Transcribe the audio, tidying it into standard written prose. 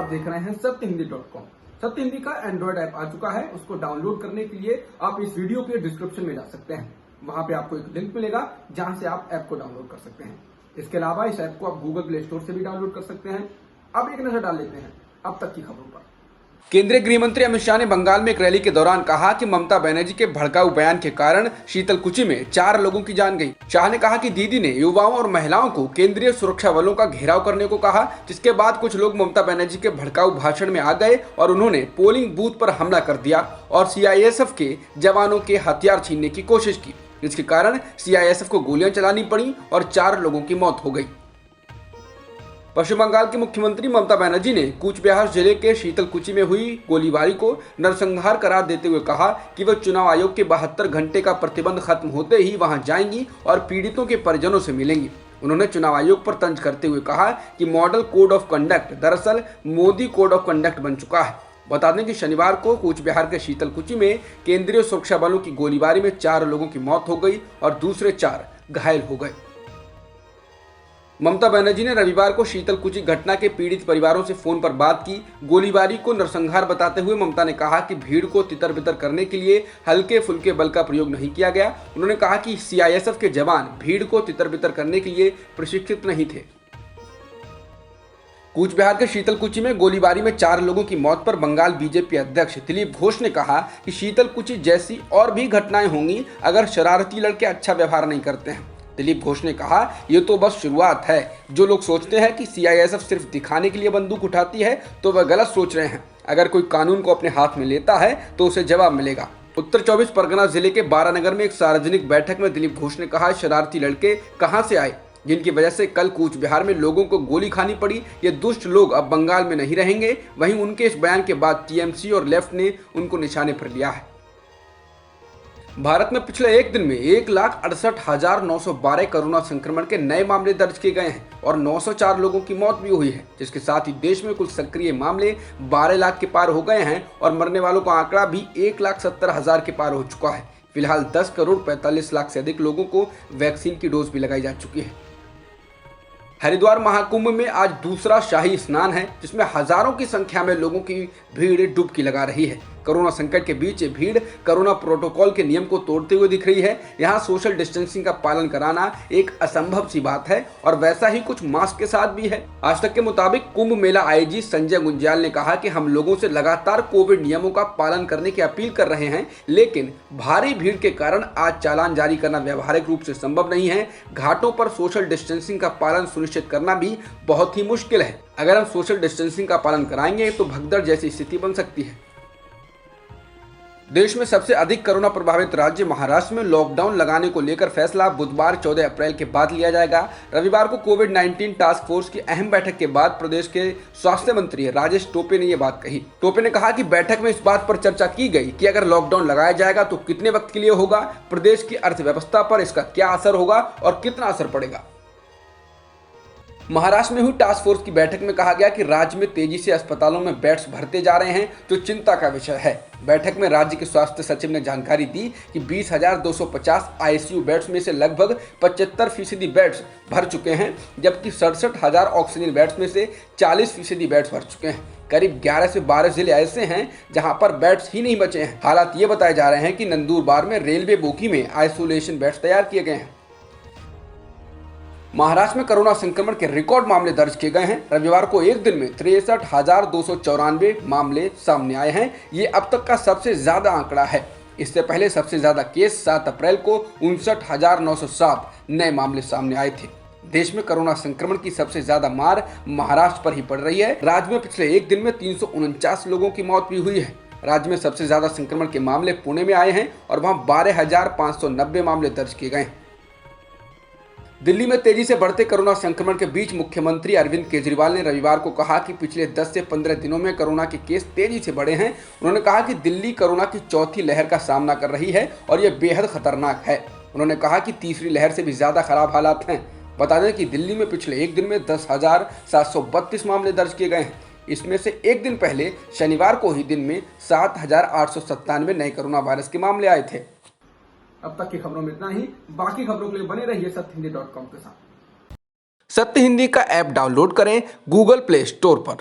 देख रहे हैं सत्यहिंदी.com। सत्य हिंदी का एंड्रॉइड ऐप आ चुका है। उसको डाउनलोड करने के लिए आप इस वीडियो के डिस्क्रिप्शन में जा सकते हैं। वहां पे आपको एक लिंक मिलेगा जहां से आप ऐप को डाउनलोड कर सकते हैं। इसके अलावा इस ऐप को आप गूगल प्ले स्टोर से भी डाउनलोड कर सकते हैं। अब एक नजर डाल लेते हैं अब तक की खबरों पर। केंद्रीय गृह मंत्री अमित शाह ने बंगाल में एक रैली के दौरान कहा कि ममता बनर्जी के भड़काऊ बयान के कारण शीतलकुची में 4 लोगों की जान गई। शाह ने कहा कि दीदी ने युवाओं और महिलाओं को केंद्रीय सुरक्षा बलों का घेराव करने को कहा, जिसके बाद कुछ लोग ममता बनर्जी के भड़काऊ भाषण में आ गए और उन्होंने पोलिंग बूथ पर हमला कर दिया और सीआईएसएफ के जवानों के हथियार छीनने की कोशिश की, जिसके कारण सीआईएसएफ को गोलियां चलानी पड़ी और 4 लोगों की मौत हो गई। पश्चिम बंगाल की मुख्यमंत्री ममता बनर्जी ने कूच बिहार जिले के शीतलकुची में हुई गोलीबारी को नरसंहार करार देते हुए कहा कि वह चुनाव आयोग के 72 घंटे का प्रतिबंध खत्म होते ही वहां जाएंगी और पीड़ितों के परिजनों से मिलेंगी। उन्होंने चुनाव आयोग पर तंज करते हुए कहा कि मॉडल कोड ऑफ कंडक्ट दरअसल मोदी कोड ऑफ कंडक्ट बन चुका है। बता दें कि शनिवार को कूच बिहार के शीतलकुची में केंद्रीय सुरक्षा बलों की गोलीबारी में 4 लोगों की मौत हो गई और दूसरे 4 घायल हो गए। ममता बनर्जी ने रविवार को शीतलकुची घटना के पीड़ित परिवारों से फोन पर बात की। गोलीबारी को नरसंहार बताते हुए ममता ने कहा कि भीड़ को तितर बितर करने के लिए हल्के फुल्के बल का प्रयोग नहीं किया गया। उन्होंने कहा कि सीआईएसएफ के जवान भीड़ को तितर बितर करने के लिए प्रशिक्षित नहीं थे। कूच बिहार के शीतलकुची में गोलीबारी में 4 लोगों की मौत पर बंगाल बीजेपी अध्यक्ष दिलीप घोष ने कहा कि शीतलकुची जैसी और भी घटनाएं होंगी अगर शरारती लड़के अच्छा व्यवहार नहीं करते हैं। दिलीप घोष ने कहा, ये तो बस शुरुआत है। जो लोग सोचते हैं कि सीआईएसएफ सिर्फ दिखाने के लिए बंदूक उठाती है तो वह गलत सोच रहे हैं। अगर कोई कानून को अपने हाथ में लेता है तो उसे जवाब मिलेगा। उत्तर 24 परगना जिले के बारानगर में एक सार्वजनिक बैठक में दिलीप घोष ने कहा, शरारती लड़के कहां से आए जिनकी वजह से कल कूच बिहार में लोगों को गोली खानी पड़ी। ये दुष्ट लोग अब बंगाल में नहीं रहेंगे। वहीं उनके इस बयान के बाद टीएमसी और लेफ्ट ने उनको निशाने पर लिया है। भारत में पिछले एक दिन में 1,68,912 कोरोना संक्रमण के नए मामले दर्ज किए गए हैं और 904 लोगों की मौत भी हुई है, जिसके साथ ही देश में कुल सक्रिय मामले 12 लाख के पार हो गए हैं और मरने वालों का आंकड़ा भी 1,70,000 के पार हो चुका है। फिलहाल 10,45,00,000 से अधिक लोगों को वैक्सीन की डोज भी लगाई जा चुकी है। हरिद्वार महाकुंभ में आज दूसरा शाही स्नान है, जिसमें हजारों की संख्या में लोगों की भीड़ डुबकी लगा रही है। कोरोना संकट के बीच ये भीड़ कोरोना प्रोटोकॉल के नियम को तोड़ते हुए दिख रही है। यहाँ सोशल डिस्टेंसिंग का पालन कराना एक असंभव सी बात है और वैसा ही कुछ मास्क के साथ भी है। आज तक के मुताबिक कुंभ मेला आईजी संजय गुंज्याल ने कहा कि हम लोगों से लगातार कोविड नियमों का पालन करने की अपील कर रहे हैं, लेकिन भारी भीड़ के कारण आज चालान जारी करना व्यवहारिक रूप से संभव नहीं है। घाटों पर सोशल डिस्टेंसिंग का पालन सुनिश्चित करना भी बहुत ही मुश्किल है। अगर हम सोशल डिस्टेंसिंग का पालन कराएंगे तो भगदड़ जैसी स्थिति बन सकती है। देश में सबसे अधिक कोरोना प्रभावित राज्य महाराष्ट्र में लॉकडाउन लगाने को लेकर फैसला बुधवार 14 अप्रैल के बाद लिया जाएगा। रविवार को कोविड-19 टास्क फोर्स की अहम बैठक के बाद प्रदेश के स्वास्थ्य मंत्री राजेश टोपे ने ये बात कही। टोपे ने कहा कि बैठक में इस बात पर चर्चा की गई कि अगर लॉकडाउन लगाया जाएगा तो कितने वक्त के लिए होगा, प्रदेश की अर्थव्यवस्था पर इसका क्या असर होगा और कितना असर पड़ेगा। महाराष्ट्र में हुई टास्क फोर्स की बैठक में कहा गया कि राज्य में तेजी से अस्पतालों में बेड्स भरते जा रहे हैं, जो चिंता का विषय है। बैठक में राज्य के स्वास्थ्य सचिव ने जानकारी दी कि 20,250 आईसीयू बेड्स में से लगभग 75% बेड्स भर चुके हैं, जबकि 67,000 ऑक्सीजन बेड्स में से 40% बेड्स भर चुके हैं। करीब 11 से 12 जिले ऐसे हैं जहां पर बेड्स ही नहीं बचे हैं। हालात ये बताए जा रहे हैं कि नंदुरबार में रेलवे बोगी में आइसोलेशन बेड्स तैयार किए गए हैं। महाराष्ट्र में कोरोना संक्रमण के रिकॉर्ड मामले दर्ज किए गए हैं। रविवार को एक दिन में 63,294 मामले सामने आए हैं। ये अब तक का सबसे ज्यादा आंकड़ा है। इससे पहले सबसे ज्यादा केस 7 अप्रैल को 59,907 नए मामले सामने आए थे। देश में कोरोना संक्रमण की सबसे ज्यादा मार महाराष्ट्र पर ही पड़ रही है। राज्य में पिछले एक दिन में 349 लोगों की मौत भी हुई है। राज्य में सबसे ज्यादा संक्रमण के मामले पुणे में आए हैं और वहां 12,590 मामले दर्ज किए गए हैं। दिल्ली में तेजी से बढ़ते कोरोना संक्रमण के बीच मुख्यमंत्री अरविंद केजरीवाल ने रविवार को कहा कि पिछले 10 से 15 दिनों में कोरोना के केस तेजी से बढ़े हैं। उन्होंने कहा कि दिल्ली कोरोना की चौथी लहर का सामना कर रही है और यह बेहद खतरनाक है। उन्होंने कहा कि तीसरी लहर से भी ज्यादा खराब हालात हैं। बता दें कि दिल्ली में पिछले एक दिन में 10,732 मामले दर्ज किए गए हैं। इसमें से एक दिन पहले शनिवार को ही दिन में 7,897 नए कोरोना वायरस के मामले आए थे। अब तक की खबरों में इतना ही। बाकी खबरों के लिए बने रहिए सत्यहिंदी.com के साथ। सत्य हिंदी का ऐप डाउनलोड करें गूगल प्ले स्टोर पर।